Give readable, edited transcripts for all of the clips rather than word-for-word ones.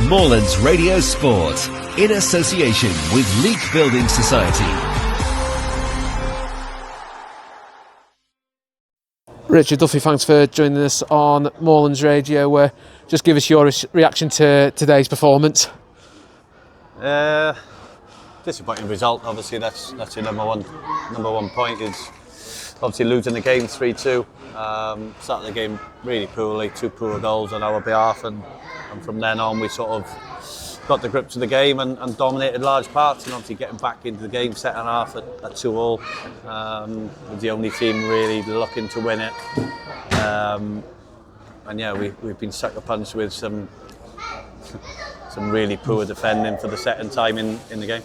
Moorlands Radio Sport, in association with Leek Building Society. Richard Duffy, thanks for joining us on Moorlands Radio. Just give us your reaction to today's performance. Disappointing result. Obviously, that's your number one point. Is obviously losing the game 3-2. Started the game really poorly, 2 poor goals on our behalf, and from then on we sort of got the grips of the game and dominated large parts, and obviously getting back into the game second half at 2-2 was the only team really looking to win it. And yeah, we've been sucker punched with some really poor defending for the second time in the game.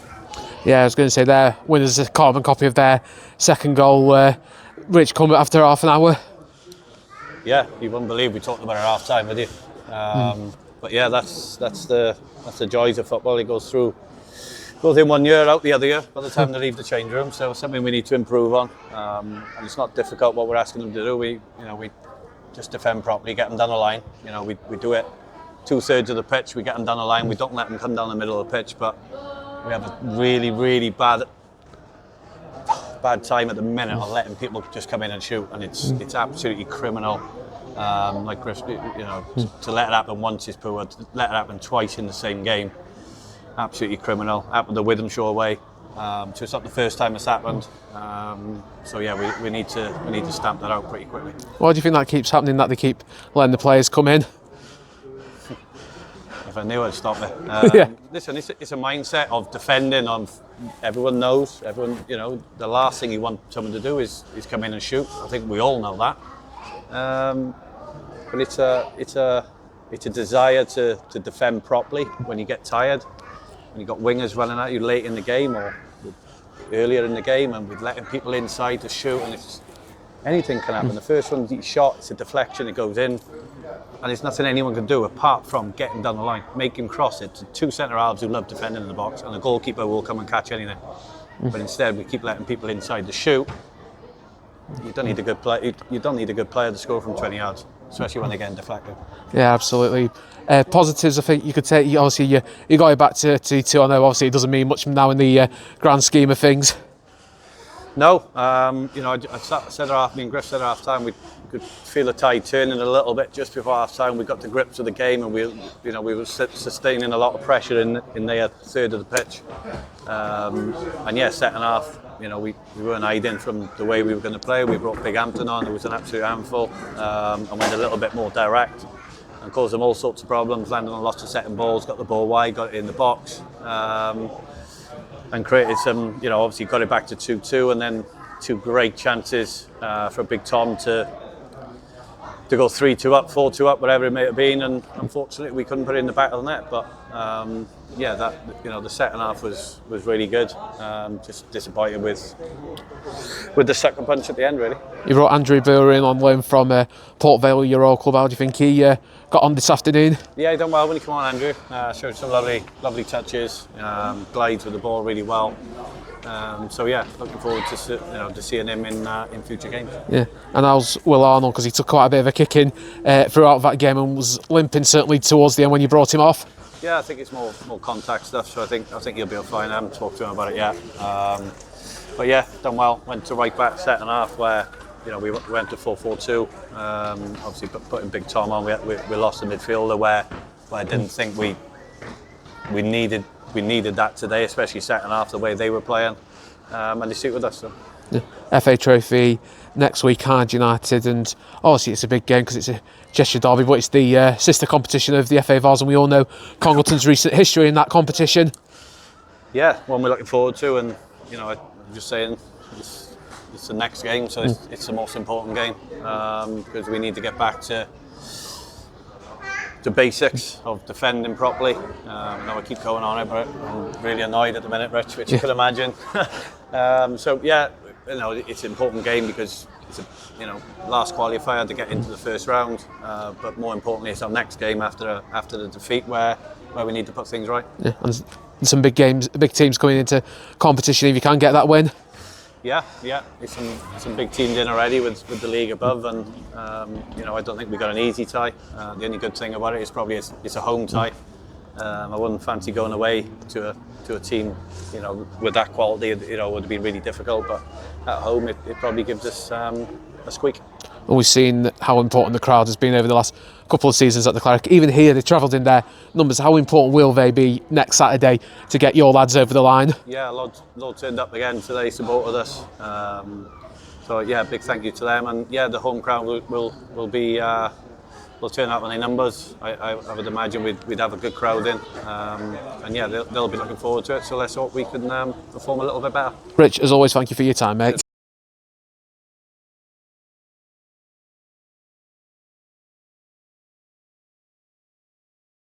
Yeah, I was going to say their winners a carbon copy of their second goal. Rich come after half an hour. Yeah, you wouldn't believe we talked about it at half time, would you? But yeah, that's the joys of football. It goes in 1 year, out the other year by the time they leave the change room. So it's something we need to improve on. And it's not difficult what we're asking them to do. We just defend properly, get them down the line. We do it 2/3 of the pitch. We get them down the line. We don't let them come down the middle of the pitch. But we have a really, really bad time at the minute of letting people just come in and shoot, and it's absolutely criminal. Like Chris, to let it happen once is poor. To let it happen twice in the same game, absolutely criminal. Happened the Withenshaw way, so it's not the first time it's happened. So yeah, we need to stamp that out pretty quickly. Why do you think that keeps happening? That they keep letting the players come in? If I knew, I'd stop it. Yeah. Listen, it's a mindset of defending. Everyone knows. The last thing you want someone to do is come in and shoot. I think we all know that. But it's a desire to defend properly when you get tired, when you've got wingers running at you late in the game or earlier in the game, and with letting people inside to shoot, and anything can happen. The first one you shot, it's a deflection, it goes in, and there's nothing anyone can do apart from getting down the line, make him cross it to 2 centre halves who love defending in the box, and the goalkeeper will come and catch anything. But instead we keep letting people inside to shoot. You don't need a good player. You don't need a good player to score from 20 yards, especially when they're getting deflected. Yeah, absolutely. Positives, I think you could take. Obviously, you got it back to 2. I know, obviously, it doesn't mean much now in the grand scheme of things. No, I said me and Griff said at half time we could feel the tide turning a little bit just before half time. We got the grips of the game, and we were sustaining a lot of pressure in their third of the pitch. And yeah, second half, we weren't hiding from the way we were going to play. We brought Big Hampton on, it was an absolute handful, and went a little bit more direct and caused them all sorts of problems, landing on lots of second balls, got the ball wide, got it in the box, and created some, obviously got it back to 2-2, and then 2 great chances for Big Tom to go 3-2 up, 4-2 up, whatever it may have been, and unfortunately we couldn't put it in the back of the net. But the second half was really good. Just disappointed with the second punch at the end, really. You brought Andrew Brewer in on loan from Port Vale, your old club. How do you think he got on this afternoon? Yeah, he done well when he came on, Andrew. Showed some lovely touches, glides with the ball really well. So yeah, looking forward to seeing him in future games. Yeah, and how's Will Arnold? Because he took quite a bit of a kicking throughout that game and was limping certainly towards the end when you brought him off. Yeah, I think it's more contact stuff. So I think he'll be fine. I haven't talked to him about it yet. But yeah, done well. Went to right back second half where we went to 4-4-2. Obviously putting Big Tom on. We lost the midfielder where I didn't think we needed that today, especially second half, the way they were playing, and they suited us. So. Yeah. FA Trophy next week, Hyde United, and obviously it's a big game because it's a Cheshire derby, but it's the sister competition of the FA Vars, and we all know Congleton's recent history in that competition. Yeah, one we're looking forward to, and I'm just saying it's the next game, so it's the most important game because we need to get back to basics of defending properly. I know I keep going on it, but I'm really annoyed at the minute, Rich, which you can imagine. So yeah, it's an important game because it's a last qualifier to get into the first round. But more importantly, it's our next game after the defeat where we need to put things right. Yeah, and some big teams coming into competition if you can get that win. Yeah, there's some big teams in already with the league above, and I don't think we've got an easy tie. The only good thing about it is probably it's a home tie, I wouldn't fancy going away to a team, you know, with that quality. You know, it would have been really difficult. But at home, it probably gives us a squeak. And we've seen how important the crowd has been over the last couple of seasons at the Cleric. Even here, they travelled in their numbers. How important will they be next Saturday to get your lads over the line? Yeah, loads turned up again today, supported us. So yeah, big thank you to them. And yeah, the home crowd will be. Will turn out on their numbers. I would imagine we'd have a good crowd in, and yeah, they'll be looking forward to it. So let's hope we can perform a little bit better. Rich, as always, thank you for your time, mate.